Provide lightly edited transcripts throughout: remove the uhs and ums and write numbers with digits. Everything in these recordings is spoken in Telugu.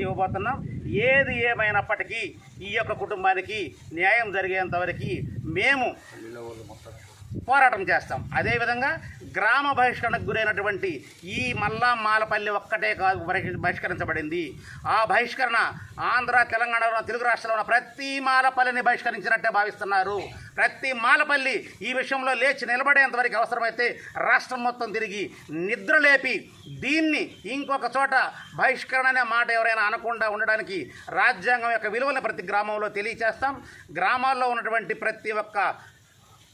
నుంచి ఇవ్వబోతున్నాం. ఏది ఏమైనప్పటికీ ఈ యొక్క కుటుంబానికి న్యాయం జరిగేంత వరకు మేము పోరాటం చేస్తాం. అదేవిధంగా గ్రామ బహిష్కరణకు గురైనటువంటి ఈ మాలపల్లి ఒక్కటే కాదు బహిష్కరించబడింది. ఆ బహిష్కరణ ఆంధ్ర, తెలంగాణలో, తెలుగు రాష్ట్రాల్లో ప్రతి మాలపల్లిని బహిష్కరించినట్టే భావిస్తున్నారు. ప్రతి మాలపల్లి ఈ విషయంలో లేచి నిలబడేంత వరకు అవసరమైతే రాష్ట్రం మొత్తం తిరిగి నిద్రలేపి దీన్ని ఇంకొక చోట బహిష్కరణ అనే మాట ఎవరైనా అనకుండా ఉండడానికి రాజ్యాంగం యొక్క విలువలను ప్రతి గ్రామంలో తెలియచేస్తాం. గ్రామాల్లో ఉన్నటువంటి ప్రతి ఒక్క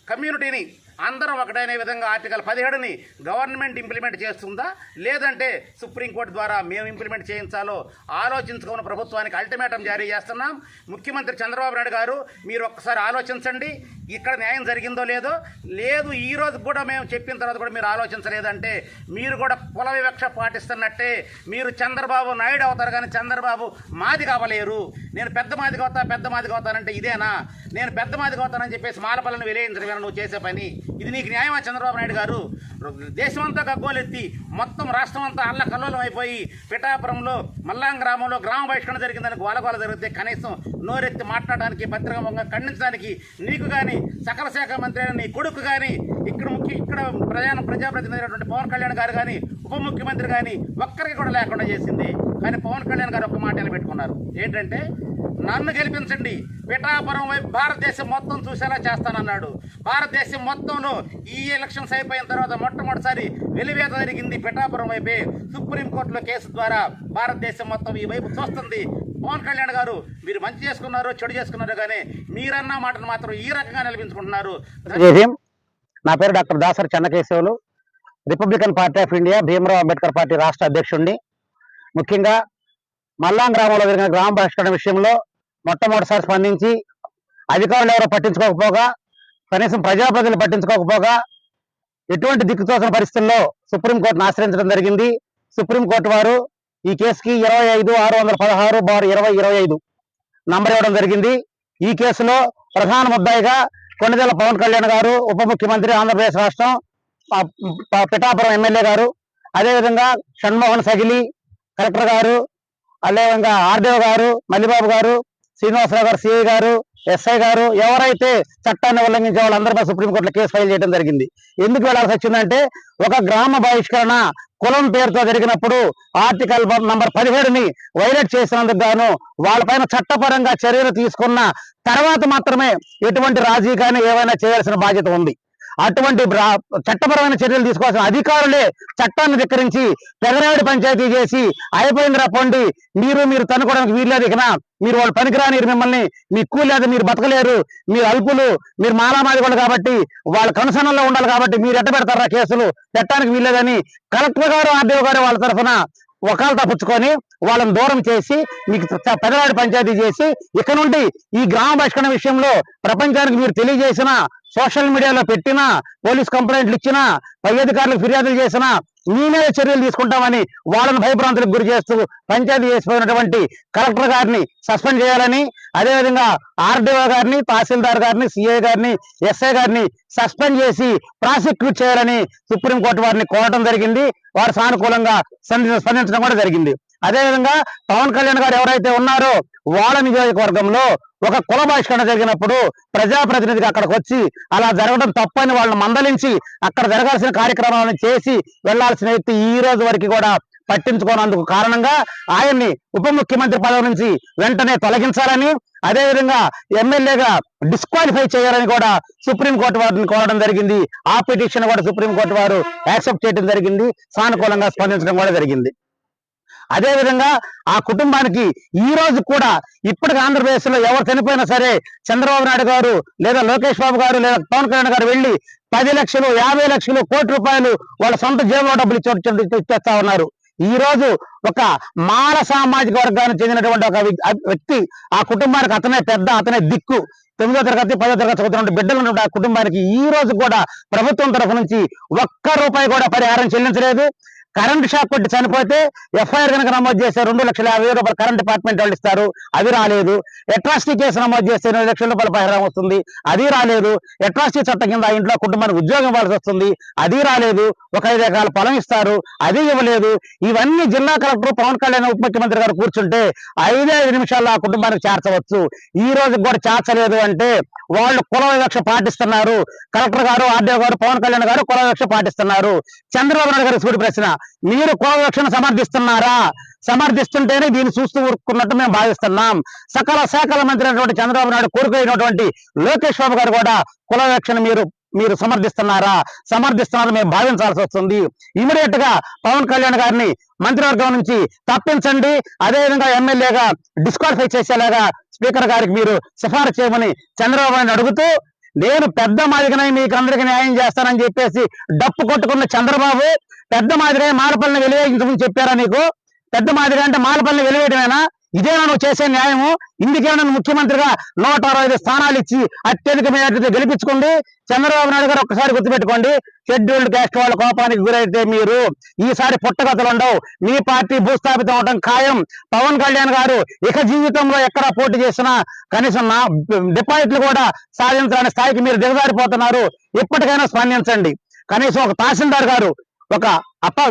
కమ్యూనిటీని అందరం ఒకటైన విధంగా ఆర్టికల్ 17ని గవర్నమెంట్ ఇంప్లిమెంట్ చేస్తుందా, లేదంటే సుప్రీంకోర్టు ద్వారా మేము ఇంప్లిమెంట్ చేయించాలో ఆలోచించుకున్న ప్రభుత్వానికి అల్టిమేటం జారీ చేస్తున్నాం. ముఖ్యమంత్రి చంద్రబాబు నాయుడు గారు, మీరు ఒక్కసారి ఆలోచించండి. ఇక్కడ న్యాయం జరిగిందో లేదో, లేదు ఈ రోజు కూడా మేము చెప్పిన తర్వాత కూడా మీరు ఆలోచించలేదంటే మీరు కూడా కుల వివక్ష పాటిస్తున్నట్టే. మీరు చంద్రబాబు నాయుడు అవుతారు కానీ చంద్రబాబు మాదిగ అవ్వలేరు. నేను పెద్ద మాదిగ అవుతానంటే ఇదేనా? నేను పెద్ద మాదిగ అవుతానని చెప్పేసి మాలపల్లిని విలేయించడం నువ్వు చేసే పని. ఇది నీకు న్యాయమా చంద్రబాబు నాయుడు గారు? దేశమంతా గగ్గోలెత్తి మొత్తం రాష్ట్రం అంతా అల్లకల్లోలం అయిపోయి పిఠాపురంలో మల్లాం గ్రామంలో గ్రామ బహిష్కరణ జరిగిందని గోలగోల జరిగితే కనీసం నోరెత్తి మాట్లాడడానికి, పత్రికాముఖంగా ఖండించడానికి నీకు కానీ, సకల శాఖ మంత్రి అయిన నీ కొడుకు కానీ, ఇక్కడ ప్రజాప్రతినిధి అయినటువంటి పవన్ కళ్యాణ్ గారు కానీ, ఉప ముఖ్యమంత్రి కానీ ఒక్కరికి కూడా లేకుండా చేసింది. కానీ పవన్ కళ్యాణ్ గారు ఒక మాట నిలబెట్టుకున్నారు. ఏంటంటే, నన్ను గెలిపించండి, పిఠాపురం వైపు భారతదేశం మొత్తం చూసేలా చేస్తానన్నాడు. భారతదేశం మొత్తంలో ఈ ఎలక్షన్స్ అయిపోయిన తర్వాత మొట్టమొదటిసారి వెలివేత జరిగింది పిఠాపురం వైపే. సుప్రీంకోర్టులో కేసు ద్వారా భారతదేశం మొత్తం ఈ వైపు చూస్తుంది. పవన్ కళ్యాణ్ గారు, మీరు మంచి చేసుకున్నారు, చెడు చేసుకున్నారు, కానీ మీరన్న మాటను మాత్రం ఈ రకంగా నిలబించుకుంటున్నారు. నా పేరు doctor Dasari Chennakesavulu, Republican party of India, Bhimarao Ambedkar party రాష్ట్ర అధ్యక్షుడిని. ముఖ్యంగా మల్లాం గ్రామంలో జరిగిన గ్రామ బహిష్కరణ విషయంలో మొట్టమొదటిసారి స్పందించి అధికారులు ఎవరో పట్టించుకోకపోగా, కనీసం ప్రజాప్రతినిధులు పట్టించుకోకపోగా, ఎటువంటి దిక్కుతోచని పరిస్థితుల్లో సుప్రీంకోర్టును ఆశ్రయించడం జరిగింది. సుప్రీంకోర్టు వారు ఈ కేసుకి 25/616/2025 నంబర్ ఇవ్వడం జరిగింది. ఈ కేసులో ప్రధాన ముద్దాయిగా కొణిదెల పవన్ కళ్యాణ్ గారు, ఉప ముఖ్యమంత్రి, ఆంధ్రప్రదేశ్ రాష్ట్రం, పిఠాపురం ఎమ్మెల్యే గారు, అదేవిధంగా షణ్మోహన్ సగిలి కలెక్టర్ గారు, అదేవిధంగా ఆర్డీఓ గారు, మల్లిబాబు గారు, శ్రీనివాసరావు గారు, సిఐ గారు, ఎస్ఐ గారు, ఎవరైతే చట్టాన్ని ఉల్లంఘించే వాళ్ళందరిపై సుప్రీంకోర్టులో కేసు ఫైల్ చేయడం జరిగింది. ఎందుకు వెళ్లాల్సి వచ్చిందంటే, ఒక గ్రామ బహిష్కరణ కులం పేరుతో జరిగినప్పుడు ఆర్టికల్ నంబర్ 17ని వైలేట్ చేసినందుకు గాను వాళ్ళపైన చట్టపరంగా చర్యలు తీసుకున్న తర్వాత మాత్రమే ఎటువంటి రాజీ కానీ ఏవైనా చేయాల్సిన బాధ్యత ఉంది. అటువంటి చట్టపరమైన చర్యలు తీసుకోవాల్సిన అధికారులే చట్టాన్ని ధిక్కరించి పెదరాడి పంచాయతీ చేసి అయిపోయింది రప్పండి, మీరు తనుకోవడానికి వీల్లేదు, ఇకన మీరు వాళ్ళు పనికిరాని, మిమ్మల్ని మీ కూలి లేదు, మీరు బతకలేరు, మీరు అల్పులు, మీరు మాలామాదిగోళ్ళు కాబట్టి వాళ్ళ కనుసనల్లో ఉండాలి కాబట్టి మీరు ఎట్ట పెడతారా కేసులు, పెట్టడానికి వీల్లేదని కలెక్టర్ గారు, ఆర్డీఓ గారు వాళ్ళ తరఫున ఒకళ్ళతో పుచ్చుకొని వాళ్ళని దూరం చేసి మీకు పెదరాడి పంచాయతీ చేసి ఇక నుండి ఈ గ్రామ బహిష్కరణ విషయంలో ప్రపంచానికి మీరు తెలియజేసిన, సోషల్ మీడియాలో పెట్టినా, పోలీస్ కంప్లైంట్లు ఇచ్చినా, పై అధికారులకు ఫిర్యాదులు చేసినా మీ మీద చర్యలు తీసుకుంటామని వాళ్ళని భయభ్రాంతులకు గురి చేస్తూ పంచాయతీ చేసిపోయినటువంటి కలెక్టర్ గారిని సస్పెండ్ చేయాలని, అదేవిధంగా ఆర్డీఓ గారిని, తహసీల్దార్ గారిని, సిఐ గారిని, ఎస్ఐ గారిని సస్పెండ్ చేసి ప్రాసిక్యూట్ చేయాలని సుప్రీంకోర్టు వారిని కోరడం జరిగింది. వారు సానుకూలంగా స్పందించడం కూడా జరిగింది. అదేవిధంగా పవన్ కళ్యాణ్ గారు ఎవరైతే ఉన్నారో వాళ్ళ నియోజకవర్గంలో ఒక కుల బహిష్కరణ జరిగినప్పుడు ప్రజాప్రతినిధిగా అక్కడికి వచ్చి అలా జరగడం తప్పని వాళ్ళని మందలించి అక్కడ జరగాల్సిన కార్యక్రమాలను చేసి వెళ్లాల్సిన వ్యక్తి ఈ రోజు వరకు కూడా పట్టించుకోనందుకు కారణంగా ఆయన్ని ఉప ముఖ్యమంత్రి పదవి నుంచి వెంటనే తొలగించాలని, అదేవిధంగా ఎమ్మెల్యేగా డిస్క్వాలిఫై చేయాలని కూడా సుప్రీంకోర్టు వారిని కోరడం జరిగింది. ఆ పిటిషన్ కూడా సుప్రీంకోర్టు వారు యాక్సెప్ట్ చేయడం జరిగింది, సానుకూలంగా స్పందించడం కూడా జరిగింది. అదేవిధంగా ఆ కుటుంబానికి ఈ రోజు కూడా ఇప్పటికి ఆంధ్రప్రదేశ్ లో ఎవరు చనిపోయినా సరే చంద్రబాబు నాయుడు గారు లేదా లోకేష్ బాబు గారు లేదా పవన్ కళ్యాణ్ గారు వెళ్లి 10 లక్షలు, 50 లక్షలు, కోటి రూపాయలు వాళ్ళ సొంత జేబులో డబ్బులు ఇచ్చేస్తా ఉన్నారు. ఈ రోజు ఒక మాల సామాజిక వర్గానికి చెందినటువంటి ఒక వ్యక్తి, ఆ కుటుంబానికి అతనే దిక్కు. 9వ తరగతి 10వ తరగతి చదువుతున్న బిడ్డలు ఉన్న ఆ కుటుంబానికి ఈ రోజు కూడా ప్రభుత్వం తరఫు నుంచి ఒక్క రూపాయి కూడా పరిహారం చెల్లించలేదు. కరెంట్ షాక్ కొట్టి చనిపోతే ఎఫ్ఐఆర్ కనుక నమోదు చేస్తే 2,50,000 కరెంట్ డిపార్ట్మెంట్ వాళ్ళు ఇస్తారు, అది రాలేదు. అట్రాసిటీ కేసు నమోదు చేస్తే 2 లక్షల రూపాయల పరిహారం వస్తుంది, అది రాలేదు. అట్రాసిటీ చట్టం కింద ఇంట్లో కుటుంబానికి ఉద్యోగం ఇవ్వాల్సి వస్తుంది, అది రాలేదు. ఒక 5 ఎకరాల పొలం ఇస్తారు, అది ఇవ్వలేదు. ఇవన్నీ జిల్లా కలెక్టర్ పవన్ కళ్యాణ్ ఉప ముఖ్యమంత్రి గారు కూర్చుంటే 5 నిమిషాల్లో ఆ కుటుంబానికి చేర్చవచ్చు. ఈ రోజు కూడా చేర్చలేదు అంటే వాళ్ళు కుల వివక్ష పాటిస్తున్నారు. కలెక్టర్ గారు, ఆర్డీఓ గారు, పవన్ కళ్యాణ్ గారు కుల వివక్ష పాటిస్తున్నారు. చంద్రబాబు నాయుడు గారి సూటి ప్రశ్న, మీరు కుల వివక్షను సమర్థిస్తున్నారా? సమర్థిస్తుంటేనే దీన్ని చూస్తూ ఊరుకున్నట్టు మేము భావిస్తున్నాం. సకల శాఖల మంత్రి అయినటువంటి చంద్రబాబు నాయుడు కోరుకైనటువంటి లోకేష్ బాబు గారు కూడా కుల వివక్షను మీరు సమర్థిస్తున్నారా? సమర్థిస్తున్నారని మేము భావించాల్సి వస్తుంది. ఇమీడియట్ గా పవన్ కళ్యాణ్ గారిని మంత్రివర్గం నుంచి తప్పించండి. అదేవిధంగా ఎమ్మెల్యేగా డిస్క్వాలిఫై చేసేలాగా స్పీకర్ గారికి మీరు సిఫారసు చేయమని చంద్రబాబు నాయుడు అడుగుతూ, నేను పెద్ద మాదిరిగానే మీకు అందరికి న్యాయం చేస్తానని చెప్పేసి డప్పు కొట్టుకున్న చంద్రబాబు పెద్ద మాదిరిగా మాలపల్లిని వెలివేయించమని చెప్పారా నీకు? పెద్ద మాదిరిగా అంటే మాలపల్లిని వెలివేయడమేనా? ఇదేనా నువ్వు చేసే న్యాయము? ఇందుకేనా ముఖ్యమంత్రిగా 165 స్థానాలు ఇచ్చి అత్యధిక మేరతో గెలిపించుకోండి. చంద్రబాబు నాయుడు గారు ఒక్కసారి గుర్తుపెట్టుకోండి, షెడ్యూల్డ్ క్యాస్ట్ వాళ్ళ కోపానికి గురైతే మీరు ఈసారి పుట్టగతులు ఉండవు. మీ పార్టీ భూస్థాపితం అవడం ఖాయం. పవన్ కళ్యాణ్ గారు ఇక జీవితంలో ఎక్కడా పోటీ చేసినా కనీసం డిపాజిట్లు కూడా సాధించడానికి స్థాయికి మీరు దిగజారిపోతున్నారు. ఇప్పటికైనా స్పందించండి. కనీసం ఒక తహసీల్దార్ గారు ఒక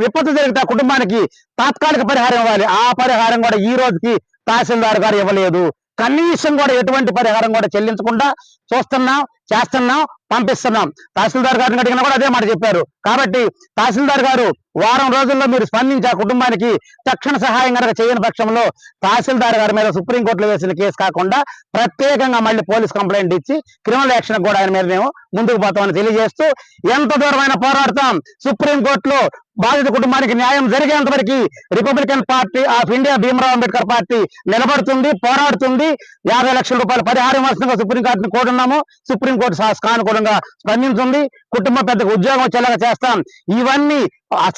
విపత్తు జరిగితే ఆ కుటుంబానికి తాత్కాలిక పరిహారం ఇవ్వాలి. ఆ పరిహారం కూడా ఈ రోజుకి తహసీల్దార్ గారు ఇవ్వలేదు. కనీసం కూడా ఎటువంటి పరిహారం కూడా చెల్లించకుండా చూస్తున్నాం, చేస్తున్నాం, పంపిస్తున్నాం. తహసీల్దార్ గారిని అడిగినా కూడా అదే మాట చెప్పారు. కాబట్టి తహసీల్దార్ గారు వారం రోజుల్లో మీరు స్పందించి ఆ కుటుంబానికి తక్షణ సహాయం కనుక చేయని పక్షంలో తహసీల్దార్ గారి మీద సుప్రీంకోర్టులో వేసిన కేసు కాకుండా ప్రత్యేకంగా మళ్ళీ పోలీస్ కంప్లైంట్ ఇచ్చి క్రిమినల్ యాక్షన్ కూడా ఆయన మీద మేము ముందుకు పోతామని తెలియజేస్తూ, ఎంత దూరమైన పోరాడతాం. సుప్రీంకోర్టులో బాధిత కుటుంబానికి న్యాయం జరిగేంత వరకు Republican party of India Bhimrao Ambedkar party నిలబడుతుంది, పోరాడుతుంది. 50 లక్షల రూపాయల పరిహారం వస్తుందిగా సుప్రీంకోర్టును కోరున్నాము. సుప్రీంకోర్టు సానుకూలంగా స్పందించింది. కుటుంబ పెద్దకు ఉద్యోగం వచ్చేలాగా చేస్తాం. ఇవన్నీ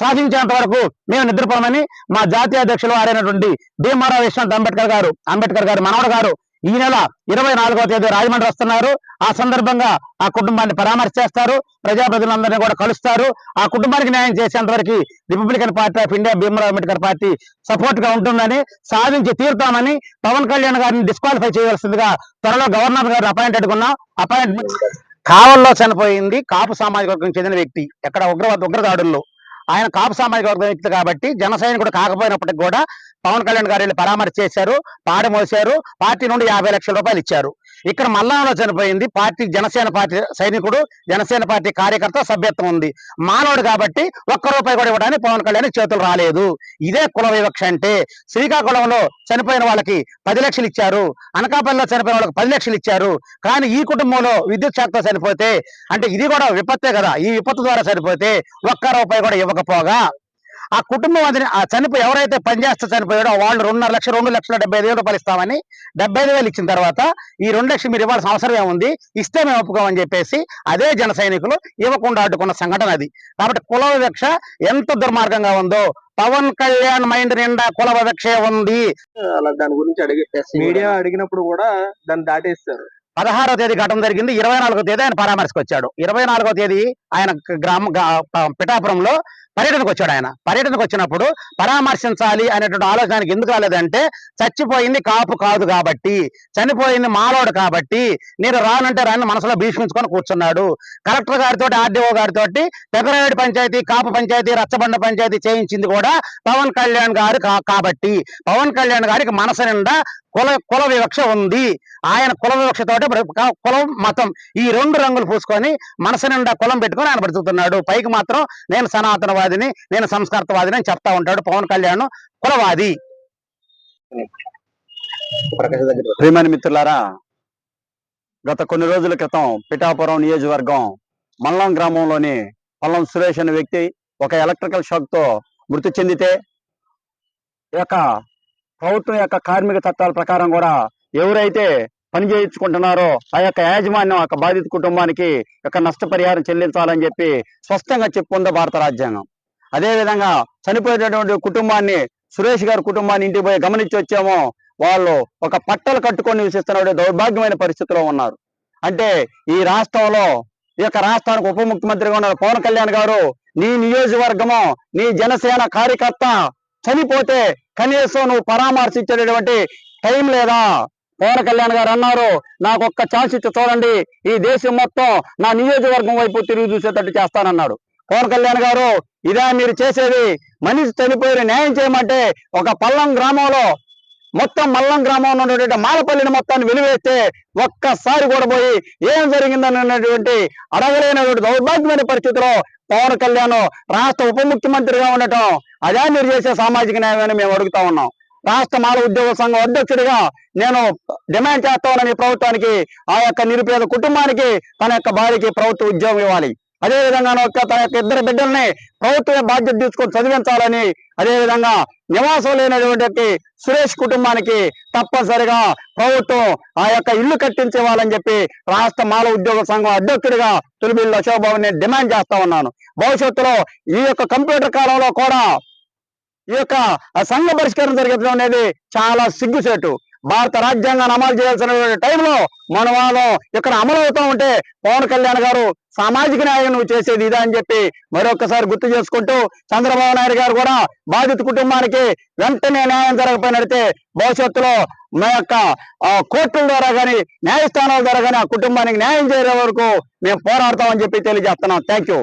సాధించేంత వరకు మేము నిద్రపోమని మా జాతీయ అధ్యక్షులు వారైనటువంటి భీమరావ్ విశ్వనాథ్ అంబేద్కర్ గారు మనవడు గారు ఈ నెల 24వ తేదీ రాజమండ్రి వస్తున్నారు. ఆ సందర్భంగా ఆ కుటుంబాన్ని పరామర్శిస్తారు, ప్రజాప్రతినిధులందరినీ కూడా కలుస్తారు. ఆ కుటుంబానికి న్యాయం చేసేంత వరకు Republican party of India Bhimrao Ambedkar party support గా ఉంటుందని, సాధించి తీరుతామని, పవన్ కళ్యాణ్ గారిని డిస్క్వాలిఫై చేయవలసిందిగా త్వరలో గవర్నర్ గారిని అపాయింట్మెంట్ కావల్లో చనిపోయింది కాపు సామాజిక వర్గం చెందిన వ్యక్తి. ఎక్కడ ఉగ్రదాడుల్లో ఆయన కాపు సామాజిక వర్గం వ్యక్తి కాబట్టి జన సైనికుడు కాకపోయినప్పటికి కూడా పవన్ కళ్యాణ్ గారు వెళ్ళి పరామర్శ చేశారు, పాడి మోశారు. పార్టీ నుండి 50 లక్షల రూపాయలు ఇచ్చారు. ఇక్కడ మల్లాంలో చనిపోయింది జనసేన పార్టీ సైనికుడు, జనసేన పార్టీ కార్యకర్త, సభ్యత్వం ఉంది. మానవుడు కాబట్టి ₹1 కూడా ఇవ్వడానికి పవన్ కళ్యాణ్ చేతులు రాలేదు. ఇదే కుల వివక్ష అంటే. శ్రీకాకుళంలో చనిపోయిన వాళ్ళకి 10 లక్షలు ఇచ్చారు, అనకాపల్లిలో చనిపోయిన వాళ్ళకి 10 లక్షలు ఇచ్చారు. కానీ ఈ కుటుంబంలో విద్యుత్ షాక్తో చనిపోతే, అంటే ఇది కూడా విపత్తే కదా, ఈ విపత్తు ద్వారా చనిపోతే ₹1 కూడా ఇవ్వకపోగా ఆ కుటుంబం అది ఎవరైతే పనిచేస్తే చనిపోయాడో వాళ్ళు 2,75,000 ఇస్తామని 75,000 ఇచ్చిన తర్వాత ఈ 2 లక్షలు మీరు ఇవ్వాల్సిన అవసరం ఏముంది, ఇస్తే మేము ఒప్పుకోమని చెప్పేసి అదే జన సైనికులు ఇవ్వకుండా అడ్డుకున్న సంఘటన అది. కాబట్టి కుల వివక్ష ఎంత దుర్మార్గంగా ఉందో పవన్ కళ్యాణ్ మైండ్ నిండా కుల వివక్షే ఉంది. అలా దాని గురించి మీడియా అడిగినప్పుడు కూడా దాన్ని దాటేస్తారు. 16వ తేదీ ఘటన జరిగింది. 24వ తేదీ ఆయన పరామర్శకు వచ్చాడు. 24వ తేదీ ఆయన పిఠాపురంలో పర్యటనకు వచ్చాడు. ఆయన పర్యటనకు వచ్చినప్పుడు పరామర్శించాలి అనేటువంటి ఆలోచనకి ఎందుకు రాలేదంటే, చచ్చిపోయింది కాపు కాదు కాబట్టి, చనిపోయింది మాలోడు కాబట్టి నేను రానంటే రాని మనసులో భీష్మించుకొని కూర్చున్నాడు. కలెక్టర్ గారితో, ఆర్డీఓ గారితో పెదరాయుడు పంచాయతీ, కాపు పంచాయతీ, రచ్చబండ పంచాయతీ చేయించింది కూడా పవన్ కళ్యాణ్ గారు కాబట్టి పవన్ కళ్యాణ్ గారికి మనసు నిండా కుల వివక్ష ఉంది. ఆయన కుల వివక్షతోటి కులం, మతం ఈ 2 రంగులు పూసుకొని మనసు నిండా కులం పెట్టుకొని ఆయన బ్రతుకుతున్నాడు. పైకి మాత్రం నేను సనాతనవాదిని, నేను సంస్కారవాదిని అని చెప్తా ఉంటాడు. పవన్ కళ్యాణ్ కులవాది. ప్రియమైన మిత్రులారా, గత కొన్ని రోజుల క్రితం పిఠాపురం నియోజకవర్గం మల్లం గ్రామంలోని పల్లం సురేష్ అనే వ్యక్తి ఒక ఎలక్ట్రికల్ షాక్ తో మృతి చెందితే, ప్రభుత్వం యొక్క కార్మిక చట్టాల ప్రకారం కూడా ఎవరైతే పని చేయించుకుంటున్నారో ఆ యొక్క యాజమాన్యం ఆ బాధిత కుటుంబానికి నష్టపరిహారం చెల్లించాలని చెప్పి స్పష్టంగా చెప్పుకుంది భారత రాజ్యాంగం. అదేవిధంగా చనిపోయేటటువంటి కుటుంబాన్ని, సురేష్ గారి కుటుంబాన్ని ఇంటికి పోయి గమనించి వచ్చామో, వాళ్ళు ఒక పట్టలు కట్టుకొని నివసిస్తున్న దౌర్భాగ్యమైన పరిస్థితిలో ఉన్నారు. అంటే ఈ రాష్ట్రంలో ఈ యొక్క రాష్ట్రానికి ఉప ముఖ్యమంత్రిగా ఉన్న పవన్ కళ్యాణ్ గారు, నీ నియోజకవర్గము, నీ జనసేన కార్యకర్త చనిపోతే కనీసం నువ్వు పరామర్శించేటటువంటి టైం లేదా? పవన్ కళ్యాణ్ గారు అన్నారు, నాకు ఒక్క ఛాన్స్ ఇచ్చి చూడండి, ఈ దేశం మొత్తం నా నియోజకవర్గం వైపు తిరిగి చూసేటట్టు చేస్తానన్నాడు. పవన్ కళ్యాణ్ గారు, ఇదే మీరు చేసేది? మనిషి చనిపోయి న్యాయం చేయమంటే ఒక పల్లం గ్రామంలో, మొత్తం మల్లం గ్రామంలో ఉన్నటువంటి మాలపల్లిని మొత్తాన్ని వెలివేస్తే ఒక్కసారి కూడా పోయి ఏం జరిగిందని అన్నటువంటి అడగలేనటువంటి దౌర్భాగ్యమైన పరిస్థితిలో పవన్ కళ్యాణ్ రాష్ట్ర ఉప ముఖ్యమంత్రిగా ఉండటం, అదే మీరు చేసే సామాజిక న్యాయమని మేము అడుగుతా ఉన్నాం. రాష్ట్ర మాల ఉద్యోగ సంఘం అధ్యక్షుడిగా నేను డిమాండ్ చేస్తా ఉన్నాను, ఈ ప్రభుత్వానికి, ఆ యొక్క నిరుపేద కుటుంబానికి తన యొక్క భార్యకి ప్రభుత్వ ఉద్యోగం ఇవ్వాలి. అదేవిధంగా తన యొక్క ఇద్దరు బిడ్డల్ని ప్రభుత్వమే బాధ్యత తీసుకొని చదివించాలని, అదేవిధంగా నివాసం లేనటువంటి సురేష్ కుటుంబానికి తప్పనిసరిగా ప్రభుత్వం ఆ యొక్క ఇల్లు కట్టించేవాలని చెప్పి రాష్ట్ర మాల ఉద్యోగ సంఘం అధ్యక్షుడిగా తులిబిల్లి అశోక్ బాబు నేను డిమాండ్ చేస్తా ఉన్నాను. భవిష్యత్తులో ఈ యొక్క కంప్యూటర్ కాలంలో కూడా ఈ యొక్క సంఘ పరిష్కారం జరగడం అనేది చాలా సిగ్గుచేటు. భారత రాజ్యాంగాన్ని అమలు చేయాల్సిన టైంలో మన వాళ్ళు ఇక్కడ అమలు అవుతూ ఉంటే పవన్ కళ్యాణ్ గారు సామాజిక న్యాయం నువ్వు చేసేది ఇదా అని చెప్పి మరొకసారి గుర్తు చేసుకుంటూ, చంద్రబాబు నాయుడు గారు కూడా బాధిత కుటుంబానికి వెంటనే న్యాయం జరగకపోయినట్టే భవిష్యత్తులో మా యొక్క కోర్టుల ద్వారా కానీ న్యాయస్థానాల ద్వారా కానీ ఆ కుటుంబానికి న్యాయం చేసే వరకు మేము పోరాడతామని చెప్పి తెలియజేస్తున్నాం. Thank you.